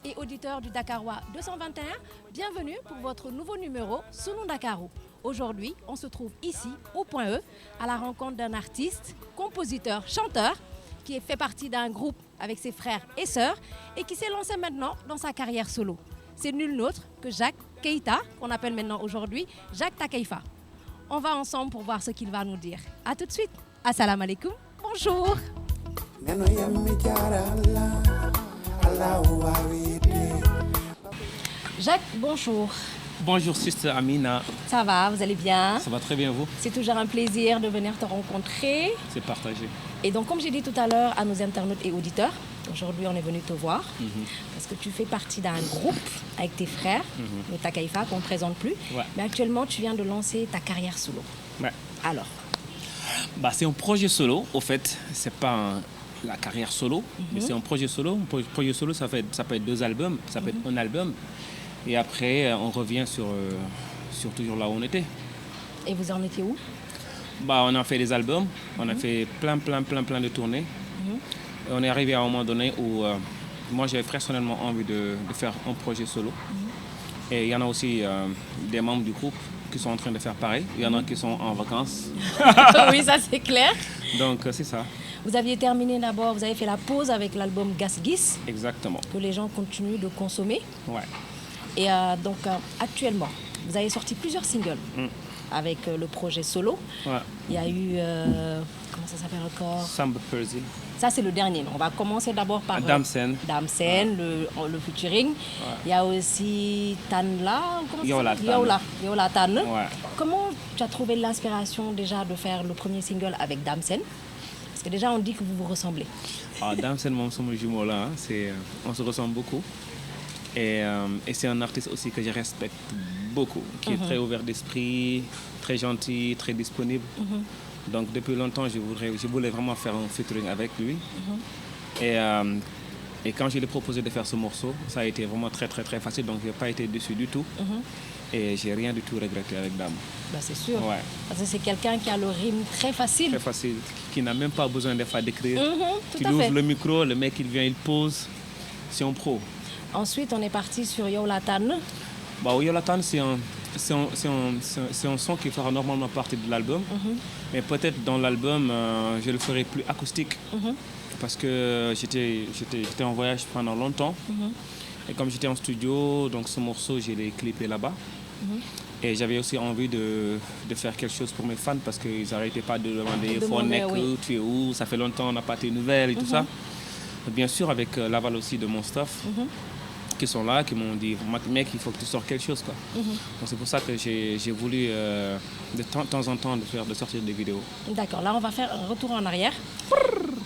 et auditeurs du Dakarois 221, bienvenue pour votre nouveau numéro Sunu Dakarou. Aujourd'hui, on se trouve ici, au Point E, à la rencontre d'un artiste, compositeur, chanteur, qui fait partie d'un groupe avec ses frères et sœurs et qui s'est lancé maintenant dans sa carrière solo. C'est nul autre que Jacques Keita, qu'on appelle maintenant aujourd'hui Jacques Takeifa. On va ensemble pour voir ce qu'il va nous dire. A tout de suite. Assalamu alaikum. Bonjour. Jacques, bonjour. Bonjour, Sister Amina. Ça va, vous allez bien? Ça va très bien, vous? C'est toujours un plaisir de venir te rencontrer. C'est partagé. Et donc, comme j'ai dit tout à l'heure à nos internautes et auditeurs, aujourd'hui, on est venu te voir parce que tu fais partie d'un groupe avec tes frères, le Takeifa, qu'on ne présente plus. Ouais. Mais actuellement, tu viens de lancer ta carrière solo. Ouais. Alors? C'est un projet solo. Au fait, c'est pas la carrière solo, mais c'est un projet solo. Un projet solo, ça peut être 2 albums, ça peut être un album. Et après, on revient sur toujours là où on était. Et vous en étiez où? On a fait des albums, on a fait plein de tournées. Et on est arrivé à un moment donné où moi, j'avais personnellement envie de faire un projet solo. Et il y en a aussi des membres du groupe qui sont en train de faire pareil. Il y en a qui sont en vacances. Oui, ça c'est clair. Donc, c'est ça. Vous aviez terminé d'abord, vous avez fait la pause avec l'album Gas Gis, Exactement. que les gens continuent de consommer. Ouais. Et donc, actuellement, vous avez sorti plusieurs singles avec le projet solo. Ouais. Il y a eu, comment ça s'appelle encore? Samba Percy. Ça, c'est le dernier. On va commencer d'abord par Damsen. Damsen, le featuring. Ouais. Il y a aussi Tanla. Yola Tan. Yola Tan. Ouais. Comment tu as trouvé l'inspiration déjà de faire le premier single avec Damsen? Parce que déjà, on dit que vous vous ressemblez. Damsen, mon jumeau là, on se ressemble beaucoup. Et c'est un artiste aussi que je respecte beaucoup, qui est très ouvert d'esprit, très gentil, très disponible. Donc depuis longtemps, je voulais vraiment faire un featuring avec lui. Et quand je lui ai proposé de faire ce morceau, ça a été vraiment très facile, donc je n'ai pas été déçu du tout. Et j'ai rien du tout regretté avec Dame. C'est sûr. Ouais. Parce que c'est quelqu'un qui a le rythme très facile. Très facile, qui n'a même pas besoin de faire d'écrire. Tout Tu à lui fait. ouvres le micro, le mec il vient, il pose. C'est un pro. Ensuite, on est parti sur Yola Tan. Yola Tan, c'est un son qui fera normalement partie de l'album. Mais peut-être dans l'album, je le ferai plus acoustique. Parce que j'étais en voyage pendant longtemps. Et comme j'étais en studio, donc ce morceau, je l'ai clippé là-bas. Et j'avais aussi envie de faire quelque chose pour mes fans parce qu'ils n'arrêtaient pas de demander Oui. tu es où, ça fait longtemps, on n'a pas tes nouvelles et tout ça. Bien sûr, avec l'aval aussi de mon staff. Qui sont là, qui m'ont dit mec, il faut que tu sortes quelque chose, quoi. Donc c'est pour ça que j'ai voulu de temps en temps de sortir des vidéos. D'accord, là on va faire un retour en arrière.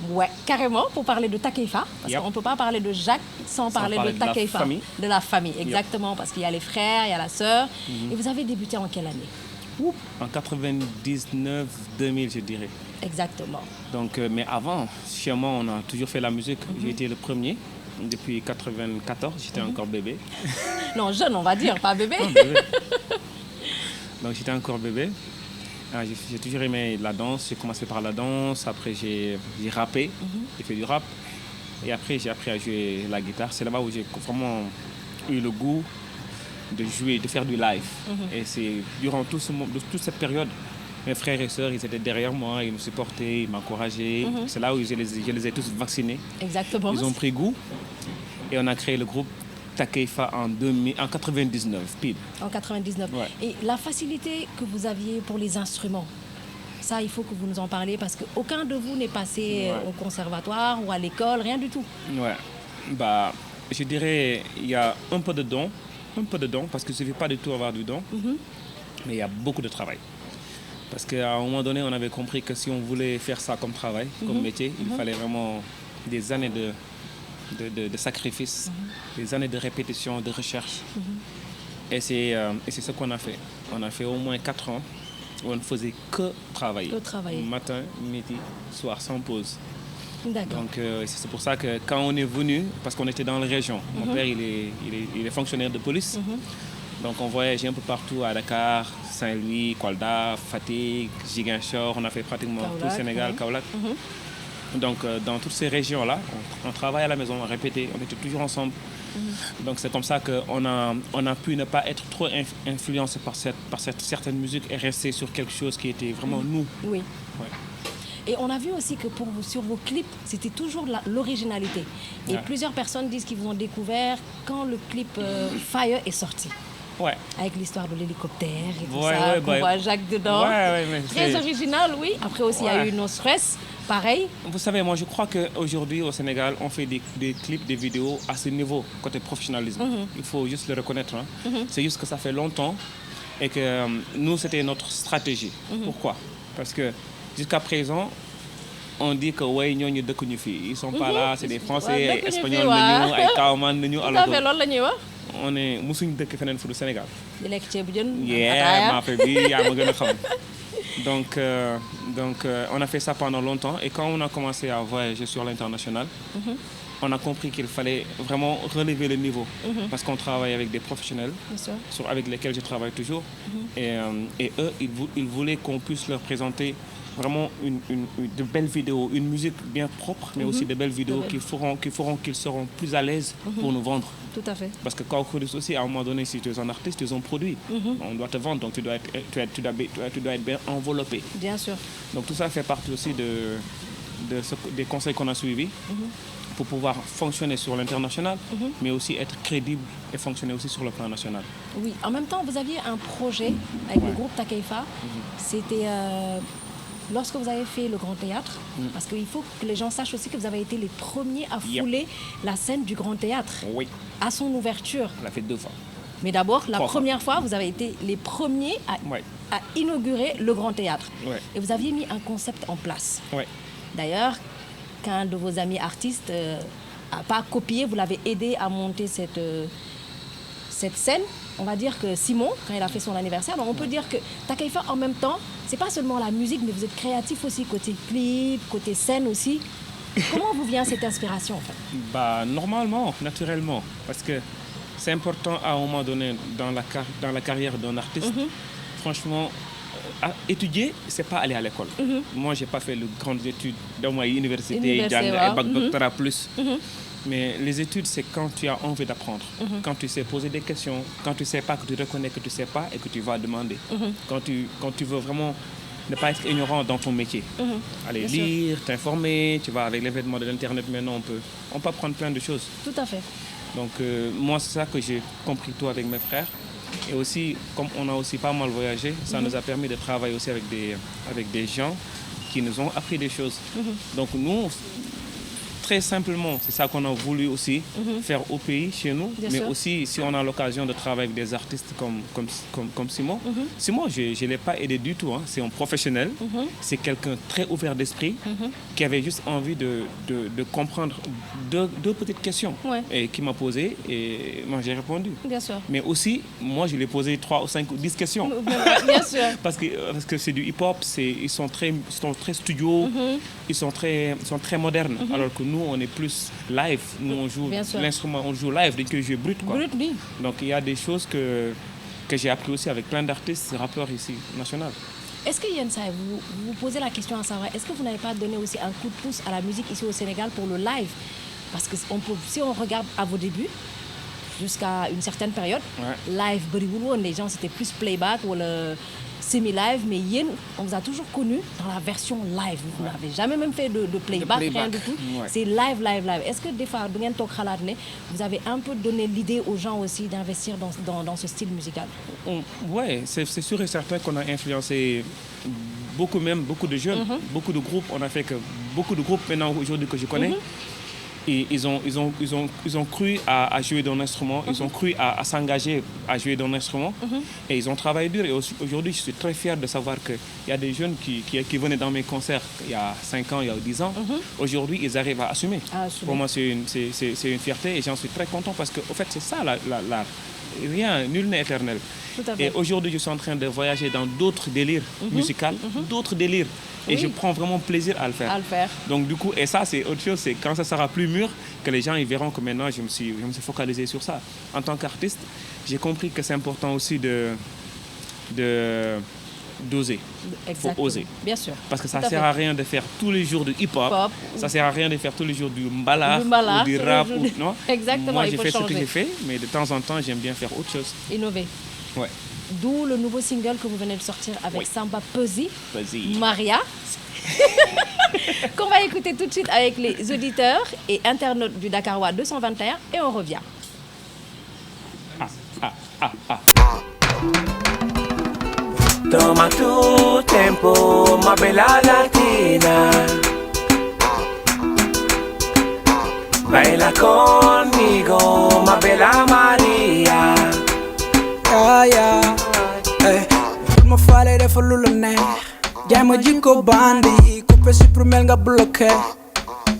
Ouais, carrément, pour parler de Takeifa. Parce qu'on ne peut pas parler de Jacques sans parler de Takeifa. De la famille, Exactement, parce qu'il y a les frères, il y a la sœur. Et vous avez débuté en quelle année? En 99-2000, je dirais. Exactement. Donc, mais avant, chez moi, on a toujours fait la musique. J'ai été le premier. Depuis 94, j'étais encore bébé. Non, jeune, on va dire, pas bébé. Non, bébé. Donc j'étais encore bébé. J'ai toujours aimé la danse. J'ai commencé par la danse. Après, j'ai rappé. J'ai fait du rap. Et après, j'ai appris à jouer la guitare. C'est là-bas où j'ai vraiment eu le goût de jouer, de faire du live. Et c'est durant toute cette période, mes frères et sœurs, ils étaient derrière moi, ils me supportaient, ils m'encourageaient. C'est là où je les ai tous vaccinés. Exactement. Ils ont pris goût et on a créé le groupe Takeifa en 99, pile. En 99. Ouais. Et la facilité que vous aviez pour les instruments, ça, il faut que vous nous en parliez parce qu'aucun de vous n'est passé au conservatoire ou à l'école, rien du tout. Ouais. Je dirais il y a un peu de don, parce qu'il ne suffit pas du tout d'avoir du don, mais il y a beaucoup de travail. Parce qu'à un moment donné, on avait compris que si on voulait faire ça comme travail, comme métier, il fallait vraiment des années de sacrifice, des années de répétition, de recherche. Et c'est ce qu'on a fait. On a fait au moins 4 ans où on ne faisait que travailler. Matin, midi, soir, sans pause. D'accord. Donc c'est pour ça que quand on est venu, parce qu'on était dans la région, mon père il est fonctionnaire de police. Donc on voyageait un peu partout à Dakar, Saint-Louis, Kolda, Fatick, Ziguinchor, on a fait pratiquement tout le Sénégal, Kaolack. Donc dans toutes ces régions-là, on travaille à la maison, on répétait, on était toujours ensemble. Donc c'est comme ça qu'on a pu ne pas être trop influencé par cette certaine musique et rester sur quelque chose qui était vraiment nous. Oui. Ouais. Et on a vu aussi que sur vos clips, c'était toujours l'originalité. Et plusieurs personnes disent qu'ils vous ont découvert quand le clip Fire est sorti. Ouais. Avec l'histoire de l'hélicoptère et tout ça, qu'on voit Jacques dedans. Très original, oui. Après aussi, il y a eu No Stress, pareil. Vous savez, moi je crois qu'aujourd'hui au Sénégal, on fait des clips, des vidéos à ce niveau, côté professionnalisme. Il faut juste le reconnaître. Hein. C'est juste que ça fait longtemps et que nous, c'était notre stratégie. Pourquoi? Parce que jusqu'à présent, on dit que ouais, ils sont pas là, c'est des Français, Espagnols, on est musuñ dëkk feneen fu du Sénégal. di lekk ceebu jën. maa fa bi yaa ma gën a xam. Donc on a fait ça pendant longtemps et quand on a commencé à voyager sur l'international, on a compris qu'il fallait vraiment relever le niveau parce qu'on travaille avec des professionnels avec lesquels je travaille toujours et eux, ils voulaient qu'on puisse leur présenter vraiment de belles vidéos, une musique bien propre, mais aussi de belles vidéos qui feront qu'ils seront plus à l'aise pour nous vendre. Tout à fait. Parce que quand aussi, à un moment donné, si tu es un artiste, tu es un produit. On doit te vendre, donc tu dois être bien enveloppé. Bien sûr. Donc tout ça fait partie aussi des conseils qu'on a suivis pour pouvoir fonctionner sur l'international, mais aussi être crédible et fonctionner aussi sur le plan national. Oui, en même temps, vous aviez un projet avec le groupe Takeifa. C'était... lorsque vous avez fait le Grand Théâtre, parce qu'il faut que les gens sachent aussi que vous avez été les premiers à fouler la scène du Grand Théâtre à son ouverture. On l'a fait 2 fois. Mais d'abord, la première fois, vous avez été les premiers à inaugurer le Grand Théâtre. Et vous aviez mis un concept en place. D'ailleurs, qu'un de vos amis artistes n'a pas copié, vous l'avez aidé à monter cette scène. On va dire que Simon, quand il a fait son anniversaire, donc on peut dire que Takeifa, en même temps, c'est pas seulement la musique, mais vous êtes créatif aussi, côté clip, côté scène aussi. Comment vous vient cette inspiration en fait? Normalement, naturellement, parce que c'est important à un moment donné dans la carrière d'un artiste. Franchement, étudier, c'est pas aller à l'école. Moi, j'ai pas fait de grandes études dans ma université, bac doctorat plus. Mais les études, c'est quand tu as envie d'apprendre, quand tu sais poser des questions, quand tu sais pas, que tu reconnais que tu sais pas et que tu vas demander. Quand tu veux vraiment ne pas être ignorant dans ton métier. Aller lire, t'informer, tu vas avec l'événement de l'Internet maintenant, on peut apprendre plein de choses. Tout à fait. Donc moi, c'est ça que j'ai compris tout avec mes frères. Et aussi, comme on a aussi pas mal voyagé, ça nous a permis de travailler aussi avec des gens qui nous ont appris des choses. Donc nous, très simplement, c'est ça qu'on a voulu aussi faire au pays, chez nous. Mais aussi, si on a l'occasion de travailler avec des artistes comme Simon. Simon, je ne l'ai pas aidé du tout. Hein. C'est un professionnel. C'est quelqu'un très ouvert d'esprit qui avait juste envie de comprendre deux petites questions et qui m'a posé. Et moi, j'ai répondu. Bien sûr. Mais aussi, moi, je lui ai posé 3 ou 5 ou 10 questions. Bien sûr. Parce que c'est du hip-hop. Ils sont très studio. Ils sont très modernes. Alors que nous, on est plus live. Nous, on joue l'instrument, on joue live, dès que je joue brut. Brut, oui. Donc, il y a des choses que j'ai appris aussi avec plein d'artistes, rappeurs ici, nationaux. Est-ce que Yensa, vous vous posez la question à savoir, est-ce que vous n'avez pas donné aussi un coup de pouce à la musique ici au Sénégal pour le live? Parce que si on regarde à vos débuts, jusqu'à une certaine période, live, les gens c'était plus playback ou le semi-live, mais on vous a toujours connu dans la version live. Vous n'avez jamais même fait de playback, rien du tout. C'est live. Est-ce que des fois, vous avez un peu donné l'idée aux gens aussi d'investir dans ce style musical? Oui, c'est sûr et certain qu'on a influencé beaucoup de jeunes, beaucoup de groupes. On a fait que beaucoup de groupes maintenant aujourd'hui que je connais. Et ils ont cru à jouer d'un instrument, ils ont cru à s'engager à jouer d'un instrument et ils ont travaillé dur. Et aujourd'hui, je suis très fier de savoir qu'il y a des jeunes qui venaient dans mes concerts il y a 5 ans, il y a 10 ans. Aujourd'hui, ils arrivent à assumer. Pour moi, c'est une fierté et j'en suis très content parce qu'en fait, c'est ça l'art. Nul n'est éternel. Et aujourd'hui, je suis en train de voyager dans d'autres délires musicaux, d'autres délires. Et je prends vraiment plaisir à le faire. Donc du coup, et ça c'est autre chose, c'est quand ça sera plus mûr, que les gens ils verront que maintenant je me suis focalisé sur ça. En tant qu'artiste, j'ai compris que c'est important aussi de d'oser. Exactement. Faut oser. Bien sûr. Parce que ça Tout à sert fait. à rien de faire tous les jours du hip-hop. Hip-hop. Ça sert à rien de faire tous les jours du mbalax, Du mbalax, ou du tous les rap. jours Ou, du- non. Exactement, Moi, il j'ai faut fait ce que changer. j'ai fait, mais de temps en temps, j'aime bien faire autre chose. Innover. Ouais. D'où le nouveau single que vous venez de sortir avec Oui. Samba Peuzzi, Vas-y. Maria, qu'on va écouter tout de suite avec les auditeurs et internautes du Dakarois 221 et on revient. Toma tu tempo, ma bella latina. Baila conmigo, ma bella Maria. Yeah. Hey. Ma faale dafa lu la neex jaay ma jikko bandi coupé supprimer nga bloqué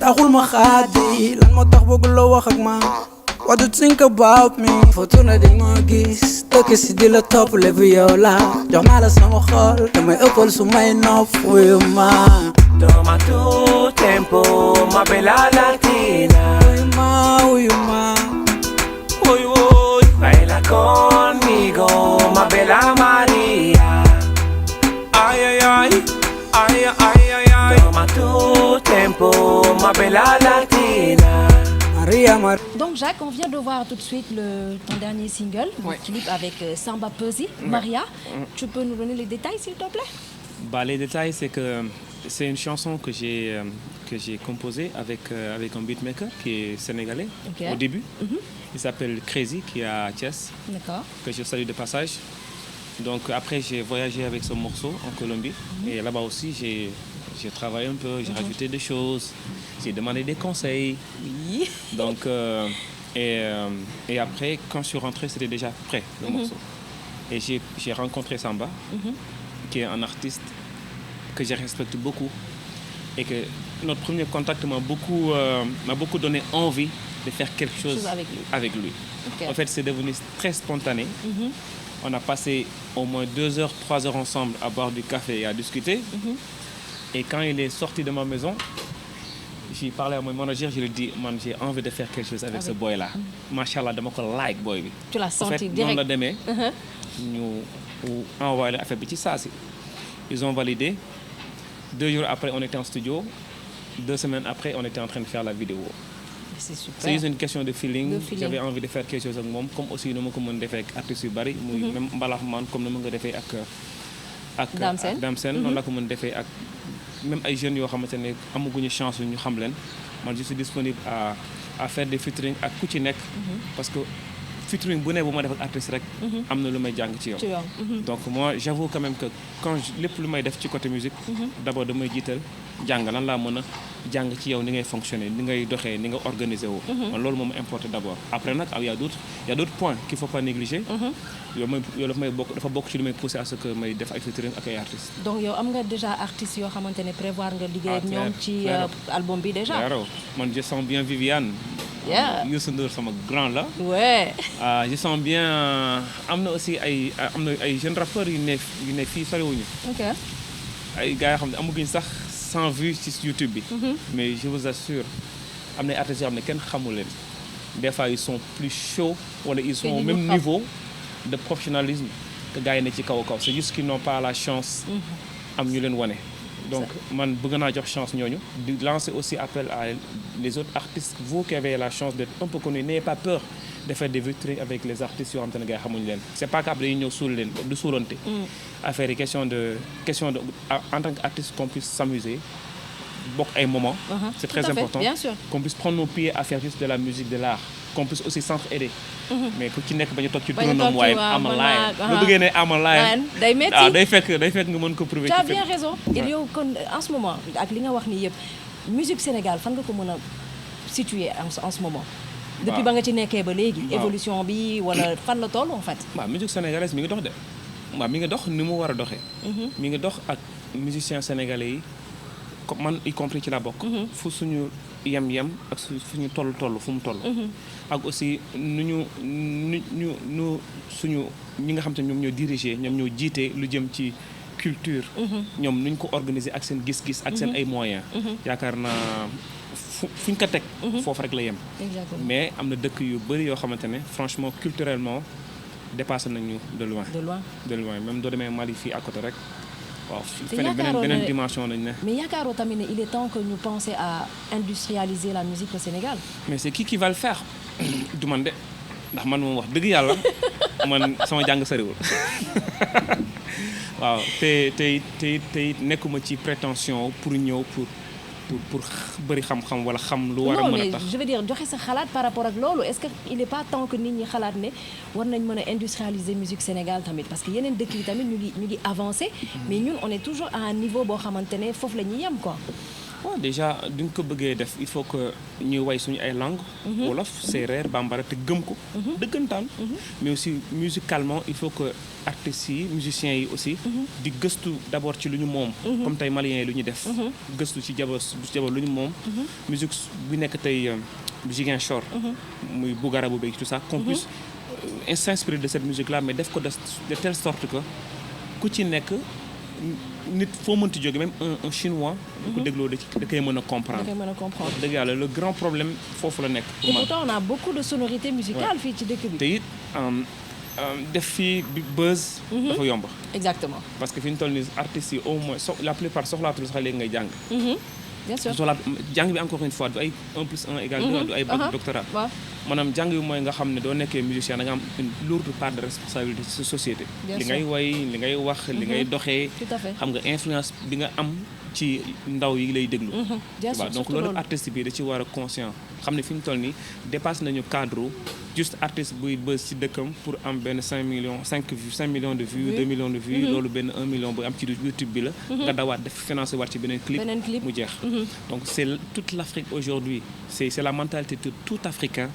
taxul ma xaadi lan moo tax bëgg loo wax ak man what do you think about me photo na di ma gis dëkk si di la topp lépp yow la jox naa la sama xol damay ëppal su may nopp wuyu ma Toma tu tempo, ma bella latina. wuyu ma Uy, uy. Baila conmigo, ma bella Maria. Ay, ay, ay. Ay, ay, ay, ay. Toma tu tempo, ma bella latina. Maria Maria Donc Jacques, on vient de voir tout de suite ton dernier single, le clip avec Samba Peuzzi, Maria. Tu peux nous donner les détails s'il te plaît? Bah, les détails, c'est que c'est une chanson que j'ai composée avec un beatmaker qui est sénégalais Ok. au début. Il s'appelle Crazy, qui est à Thiès, D'accord. que je salue de passage. Donc après, j'ai voyagé avec ce morceau en Colombie. Et là-bas aussi, j'ai travaillé un peu, j'ai rajouté des choses, j'ai demandé des conseils. Oui. Donc, et après, quand je suis rentré, c'était déjà prêt, le morceau. Et j'ai rencontré Samba, qui est un artiste que je respecte beaucoup. Et que notre premier contact m'a beaucoup donné envie de faire quelque chose avec lui. Ok. En fait, c'est devenu très spontané. On a passé au moins 2 heures, 3 heures ensemble à boire du café et à discuter. Et quand il est sorti de ma maison, j'ai parlé à mon manager, je lui ai dit, man, j'ai envie de faire quelque chose avec ce boy-là. Machallah, dama ko like boy bi. Tu l'as En senti fait, direct. noonu la demee. ñu envoyé la affaire bi ci saa si. Ils ont validé. 2 jours après, on était en studio. 2 semaines après, on était en train de faire la vidéo. C'est super. C'est juste une question de feeling. De feeling. J'avais envie de faire quelque chose avec moom comme aussi nu ma ko mën defee ak artistes yu bari. muy même mbalax man comme nu ma ko defee ak Dame Sène noonu la ko mën defee ak même ay jeunes yoo xamante ne amaguñu chance ñu xam leen man je suis disponible à faire des featuring ak ku ci nekk. parce que featuring bu ne bu ma def ak artiste rek. am na lu may jàng ci yow. Donc moi j'avoue quand même que quand lépp lu may def ci côté musique. d'abord damay jiital jàng lan laa mën a jàng ci yow ni ngay fonctionner ni ngay doxee ni nga organiser wu. man loolu moom importe d'abord après nag y a d'autres points qu'il faut pas négliger. yow dafa bokk ci lu may pousser à ce que may def ay featuring ak ay artistes. Donc yow am nga déjà artistes yoo xamante ne prévoir nga liggéey ak ñoom ci album bi déjà. Claro. Man je sens bien Viviane. Yeah. Youssou Ndour sama grand la. Ouais. Je sens bien am na aussi ay jeunes rappeurs yu ne fii soriwuñu. Ok. ay gars yoo xam ne amaguñ sax 100 vues ci YouTube bi. Mais je vous assure am na ay artistes yoo xam ne kenn xamul leen. Des fois ils sont plus chauds wala ils sont au même niveau de professionnalisme que gars yi ne ci kaw a kaw. C'est juste qu'ils n'ont pas la chance. am ñu leen wane. Donc man bëgg naa jox chance ñooñu di lancer aussi appel à les autres artistes vous qui avez la chance d'être un peu connus n'ayez pas peur de faire des featuring avec les artistes yoo xam te ne gars yi xamuñu leen c'est pas que après dañuy ñëw suul leen du suulante affaire yi question de en tant qu'artiste qu'on puisse s'amuser bokk ay moments c'est très important bien sûr. qu'on puisse prendre nos pieds à faire juste de la musique de l'art qu'on puisse aussi s'entraider mais ku ci nekk bañu toog ci turandoom waaye ama laay lu bëggee ne ama laay day métti waaw day fekk nga mën ko prouver. Tu as bien raison. Et yow kon en ce moment ak li nga wax nii yëpp musique Sénégal fan nga ko mën a situer en ce moment. Depuis ba nga ci nekkee ba léegi. évolution bi wala fan la toll en fait. waaw musique sénégalaise mi ngi dox de waaw mi ngi dox ni mu war a doxee. mi ngi dox ak musiciens sénégalais yi comme man y compris ci la bokk. fu suñu yem ak fu ñu toll fu mu toll. ak aussi nu suñu ñi nga xam te ñoom ñoo diriger ñoom ñoo jiite lu jëm ci culture. ñoom nuñ ko organiser ak seen gis-gis ak seen ay moyens. yaakaar naa fuñ ko teg. foofu rek la yem. Exactement. Mais am na dëkk yu bëri yoo xamante ne franchement culturellement dépassé nañu de loin. De loin. De loin même doo demee Mali fii à côté rek waaw te feneen yaakaaroon beneen ne- dimension lañ ne. mais yaakaaroo tamit ne il est temps que ñu penser à industrialiser la musique au Sénégal. mais c'est qui va le faire du man de ndax man moom wax dëgg yàlla man sama jàng soriwul waaw te nekkuma ci prétention pour ñëw pour bëri xam-xam wala xam lu war a non mën a mais tax. je veux dire joxe sa xalaat par rapport ak loolu est-ce que il est pas temps que nit ñi xalaat ne war nañ mën a industrialiser musique Sénégal tamit parce que yeneen dëkk yi tamit ñu ngi avancé mais ñun on est toujours à un niveau boo xamante ne foofu la ñuy yem quoi. waaw déjà duñ ko bëggee def il faut que ñu way suñu ay langues. wolof séeréer bambara te gëm ko. dëggantaan. mais aussi musicalement il faut que artistes yi musiciens yi aussi. di gëstu d'abord ci lu ñu moom. comme tey maliens yi lu ñu def. gëstu ci jabar lu ñu moom. musique bi nekk tey Ziguinchor. muy Bougara bu béy tout ça qu'on puisse s'inspirer de cette musique là mais def ko de telle sorte que ku ci nekk. nit foo mënti jóge même un chinois. bu ko dégloo da koy mën a comprendre. da koy mën a comprendre. dëgg yàlla le grand problème foofu la nekk. et pourtant on a beaucoup de sonorités musicales fii ci dëkk bi. te it def fii buzz. dafa yomb. exactement. parce que fi ñu toll nii artistes yi au moins la plupart soxlaatul sax léegi ngay jàng. bien sûr jàng bi encore une fois du ay 1 plus 1 égale 2 du ay bac doctorat. waaw maanaam jàng bi mooy nga xam ne doo nekkee musicien da nga am une lourde part de responsabilité ci sa société. Bien li sûr. ngay way li ngay wax li ngay doxee. tout à fait. xam nga influence bi nga am ci ndaw yi lay déglu. bien sûr waaw donc surtout loolu loolu. artiste bi da ci war a conscient xam ne fi ñu toll nii dépasse nañu cadre juste artiste buy buzz ci dëkkam pour am benn 5 millions de vues 2 millions de vues loolu benn 1 million bu am ci YouTube bi la nga dawaat def financé waat ci beneen clip Beneen clip. mu jeex donc c'est toute l'Afrique aujourd'hui c'est la mentalité de tout Africain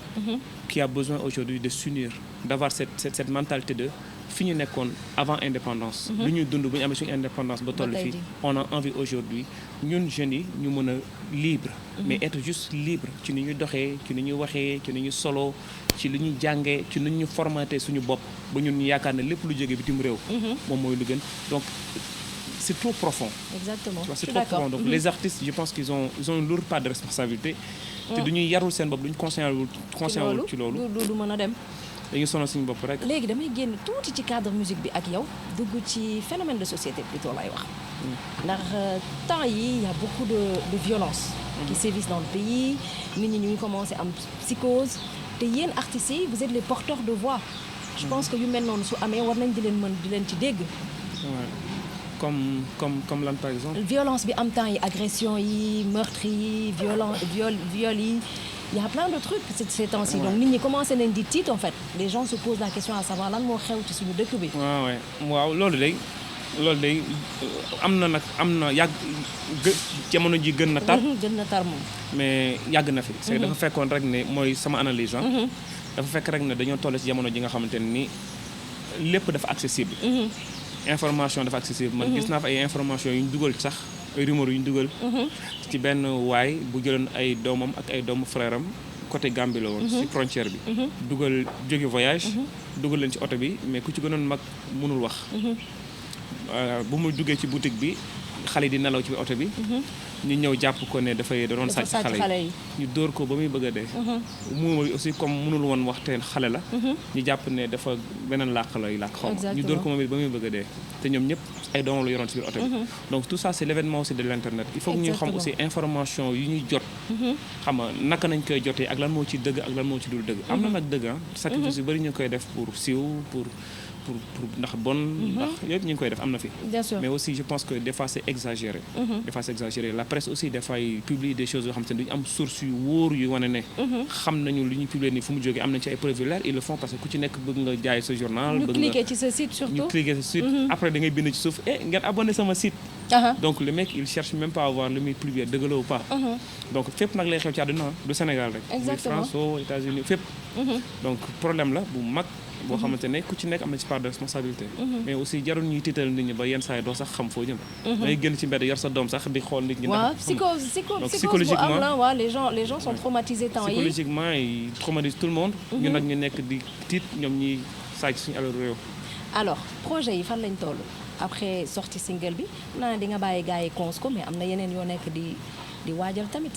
qui a besoin aujourd'hui de s'unir d'avoir cette mentalité de fi ñu nekkoon avant indépendance lu ñuy dund bu ñu amee suñu indépendance ba toll Ba tey fii jii. on a envie aujourd'hui ñun jeunes yi ñu mën a libre mais être juste libre ci ni ñu doxee ci ni ñu waxee ci ni ñu solo ci li ñuy jàngee ci ni ñu formaté suñu bopp ba ñun ñu yaakaar ne lépp lu jógee bitim réew moom mooy lu gën donc c'est trop profond exactement tu vois, je c'est suis trop d'accord. profond donc les artistes je pense qu'ils ont une lourde part de responsabilité te du ñuy yarul seen bopp du ñu conscient wul ci loolu du mën a dem. dañuy sonal suñu bopp rek léegi damay génn tuuti ci cadre musique bi ak yow dugg ci phénomène de société plutôt lay wax ndax temps yi y a beaucoup de violence qui sévissent dans le pays nit ñi ñu ngi commencé am psychose te yéen artistes yi vous êtes les porteurs de voix je pense que yu mel noonu su amee war nañ di leen ci dégg ouais. comme lan par exemple violence bi am temps yi agression yi meurtre yi viol yi il y a plein de trucs ces temps-ci donc nit ñi commencé nañ di tiit en fait les gens se posent la question à savoir lan moo xew ci suñu dëkk bi waaw loolu day am na yàgg jamono ji gën na tar gën na tar moom mais yàgg na fi c'est dafa fekkoon rek ne mooy sama analyse dafa fekk rek ne dañoo toll ci jamono ji nga xamante ne ni lépp dafa accessible information dafa accessible man gis naa fa ay information yu ñu dugal sax ay rumeur yu ñu dugal ci benn waay bu jëloon ay doomam ak ay doomu frère am côté Gambie la woon ci frontière bi dugal jóge voyage dugal leen ci oto bi mais ku ci gënoon mag mënul wax bu mu duggee ci boutique bi xale yi di nelaw ci oto bi ñu ñëw jàpp ko ne da doon sàcc xale yi ñu dóor ko ba muy bëgg a dee mu aussi comme mënul woon waxteen xale la ñu jàpp ne dafa beneen làkk lay làkk xaw ma ñu dóor ko moom it ba muy bëgg a dee te ñoom ñëpp ay doomam la yoroon ci biir oto bi donc tout ça c'est l'événement aussi de l'internet il faut que ñuy xam aussi information yu ñuy jot xam nga naka nañ koy jotee ak lan moo ci dëgg ak lan moo ci dul dëgg am na nag dëgg sacrifice yu bëri ñu koy def pour siiw pour ndax bon ndax yëpp ñu ngi koy def am na fi mais aussi je pense que des fois c'est exagéré des fois c'est exagéré la presse aussi des fois yi publie des choses yoo xam te ne duñu am source yu wóor yu wane ne xam nañu lu ñuy publier nii fu mu jógee am nañ ci ay preuves leer ils le font parce que ku ci nekk bëgg nga jaay sa journal ñu cliquer ci sa site surtout ñu cliquer sa site après da ngay bind ci suuf ngeen abonné sama site donc le mec il cherche même pas à voir lu muy publier dëgg la ou pas donc fépp nag lay xew ci àdduna du Sénégal rek muy France aux États-Unis fépp donc problème la bu mag boo xamante ne ku ci nekk am na ci part de responsabilité mais aussi jarul ñuy tiital nit ñi ba yenn saa yi doo sax xam foo jëm dangay génn ci mbedd yor sa doom sax di xool nit ñi waaw psychose bu am la waaw les gens sont traumatisés temps yi psychologiquement ils traumatisent tout le monde ñu nag ñu nekk di tiit ñoom ñuy sàcc suñu alal réew alors projet yi fan lañ toll après sortie single bi naa ne di nga bàyyi gars yi cons ko mais am na yeneen yoo nekk di waajal tamit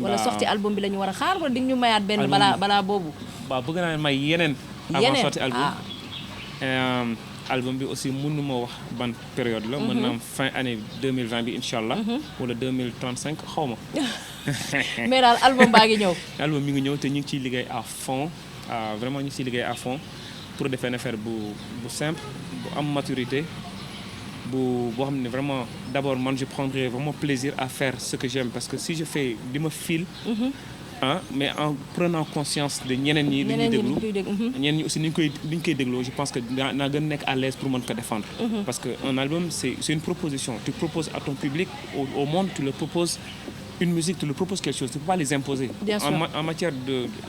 wala sortie album bi la ñu war a xaar wala di ñu mayaat benn balaa boobu waaw bëgg naa may yeneen avant sortie album album bi aussi mënuma wax ban période la. mën naa am fin année 2020 bi incha allah. wala 2035 xaw ma. mais daal album baa ngi ñëw. album mi ngi ñëw te ñu ngi ciy liggéey à fond vraiment ñu ngi ciy liggéey à fond pour defee une affaire bu simple bu am maturité boo xam ne vraiment d'abord man je prendrai vraiment plaisir à faire ce que j'aime parce que si je fais di ma fil. mais en prenant conscience de ñeneen ñi li ñuy déglu ñeneen ñi aussi ni ñu koy dégloo je pense que naa gën nekk à l'aise pour mën ko défendre parce que un album c'est une proposition tu proposes à ton public au monde tu le proposes une musique tu le proposes quelque chose tu peux pas les imposer. Bien sûr. En matière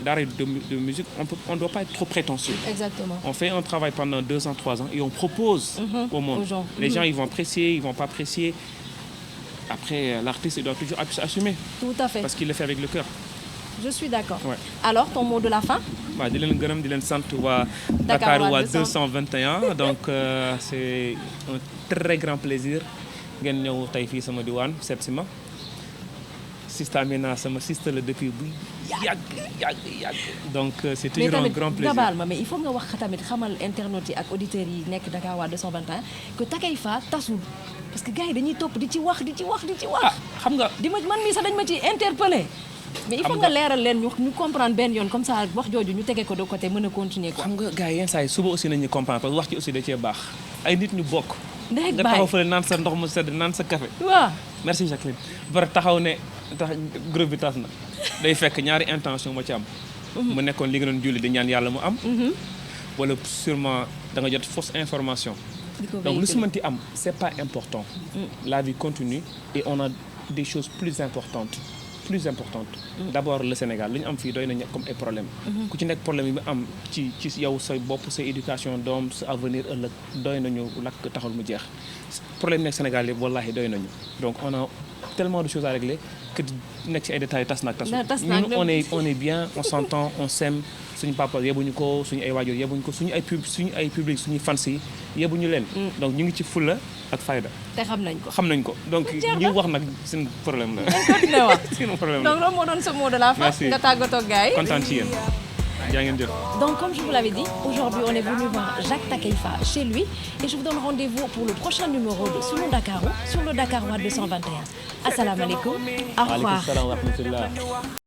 d'art et de musique on doit pas être trop prétentieux. Exactement. On fait un travail pendant 2 ans 3 ans et on propose au monde aux gens. Les gens ils vont apprécier ils vont pas apprécier après l'artiste il doit toujours assumer Tout à fait. parce qu'il le fait avec le cœur. Je suis d'accord. Ouais. Alors, ton mot de la fin? waaw di leen gërëm di leen sant waa Dakar waa 221 donc c'est un très grand plaisir ngeen ñëw tey fii sama diwaan seet si ma Sista Amina sama sista la depuis bu yàgg donc c'est toujours un grand plaisir. mais tamit mais il faut nga wax tamit xamal internautes yi ak auditeurs yi nekk Dakar waa 221 que Takeifa tasul parce que gars yi dañuy topp di ci wax. xam nga di ma man mii sax dañ ma ci interpellé. mais il faut nga leeral leen ñu comprendre benn yoon comme ça wax jooju ñu tege ko de côté mën a continuer quoi. xam nga gars yi yenn saa yi suba aussi nañu comprendre parce que wax ci aussi da cee baax ay nit ñu bokk. ndey nga taxaw fële naan sa ndox mu sedd naan sa café. waaw merci Jacqueline. ba taxaw ne tax groupe bi tas na day fekk ñaari intention moo ci am. mu nekkoon li nga doon julli di ñaan yàlla mu am. wala sûrement da nga jot fausse information. donc lu si mënti am c'est pas important. La vie continue et on a des choses plus importantes. D'abord le Sénégal li ñu am fii doy nañu comme ay problème ku ci nekk problème yi mu am ci yow sa bopp sa éducation doom sa avenir ëllëg doy nañu lakk taxul mu jeex problème nekk Sénégal yëpp wallahi doy nañu donc on a tellement de choses à régler que nekk ci ay détails tas naag ñun on est bien on s'entend on s'aime suñu papa yebuñu ko suñu ay waajur yebuñu ko suñu ay public suñu fans yi yebuñu leen donc ñu ngi ci fulla ak fayda te xam nañ ko donc ñi wax nag seen problème la continuer wax seen problème la donc loolu moo doon sa mot de la fin nga tàggatoo ak gars yi kontaan ci yéen jaa ngeen jëf. Donc comme je vous l'avais dit, aujourd'hui on est venu voir Jacques Takeifa chez lui et je vous donne rendez-vous pour le prochain numéro de Sunu Dakarou sur le Dakar Wa 221. Assalamu alaikum. Au revoir. Wa alaikum salam wa rahmatullah.